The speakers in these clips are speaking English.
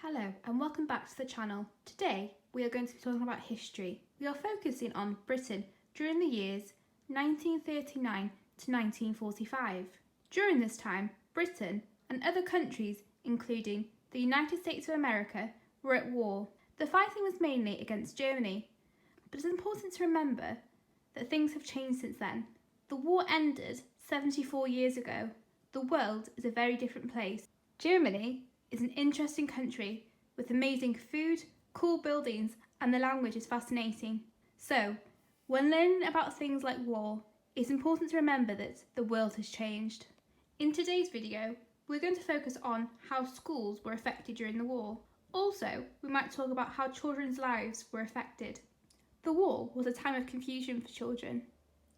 Hello and welcome back to the channel. Today we are going to be talking about history. We are focusing on Britain during the years 1939 to 1945. During this time, Britain and other countries, including the United States of America, were at war. The fighting was mainly against Germany, but it's important to remember that things have changed since then. The war ended 74 years ago. The world is a very different place. Germany is an interesting country with amazing food, cool buildings, and the language is fascinating. So, when learning about things like war, it's important to remember that the world has changed. In today's video, we're going to focus on how schools were affected during the war. Also, we might talk about how children's lives were affected. The war was a time of confusion for children.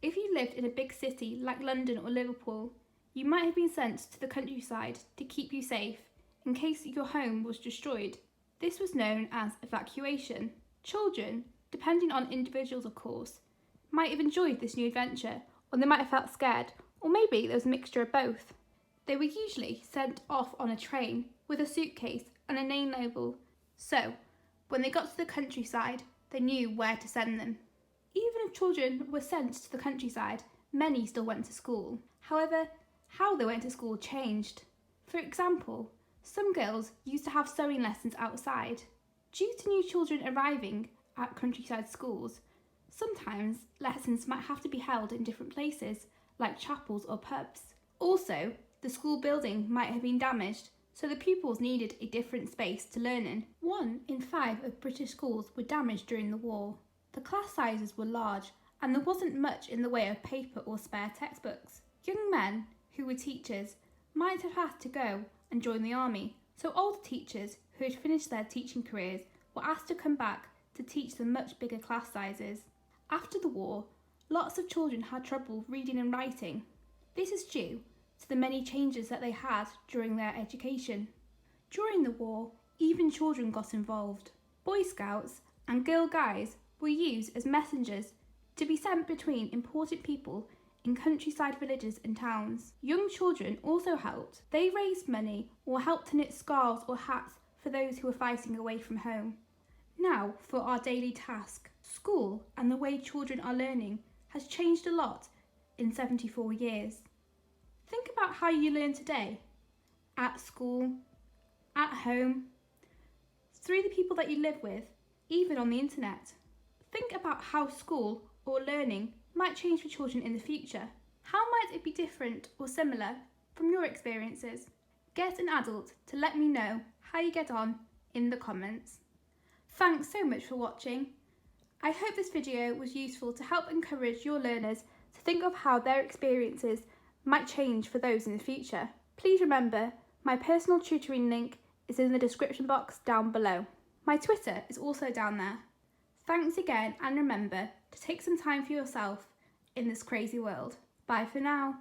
If you lived in a big city like London or Liverpool, you might have been sent to the countryside to keep you safe in case your home was destroyed. This was known as evacuation. Children, depending on individuals of course, might have enjoyed this new adventure, or they might have felt scared, or maybe there was a mixture of both. They were usually sent off on a train with a suitcase and a name label, so when they got to the countryside, they knew where to send them. Even if children were sent to the countryside, many still went to school. However, how they went to school changed. For example, some girls used to have sewing lessons outside. Due to new children arriving at countryside schools, sometimes lessons might have to be held in different places, like chapels or pubs. Also, the school building might have been damaged, so the pupils needed a different space to learn in. 1 in 5 of British schools were damaged during the war. The class sizes were large, and there wasn't much in the way of paper or spare textbooks. Young men who were teachers might have had to go and join the army, so older teachers who had finished their teaching careers were asked to come back to teach the much bigger class sizes. After the war, lots of children had trouble reading and writing. This is due to the many changes that they had during their education. During the war, even children got involved. Boy Scouts and Girl Guides were used as messengers to be sent between important people in countryside villages and towns. Young children also helped. They raised money or helped to knit scarves or hats for those who were fighting away from home. Now for our daily task. School and the way children are learning has changed a lot in 74 years. Think about how you learn today. At school, at home, through the people that you live with, even on the internet. Think about how school or learning might change for children in the future. How might it be different or similar from your experiences? Get an adult to let me know how you get on in the comments. Thanks so much for watching. I hope this video was useful to help encourage your learners to think of how their experiences might change for those in the future. Please remember, my personal tutoring link is in the description box down below. My Twitter is also down there. Thanks again, and remember to take some time for yourself in this crazy world. Bye for now.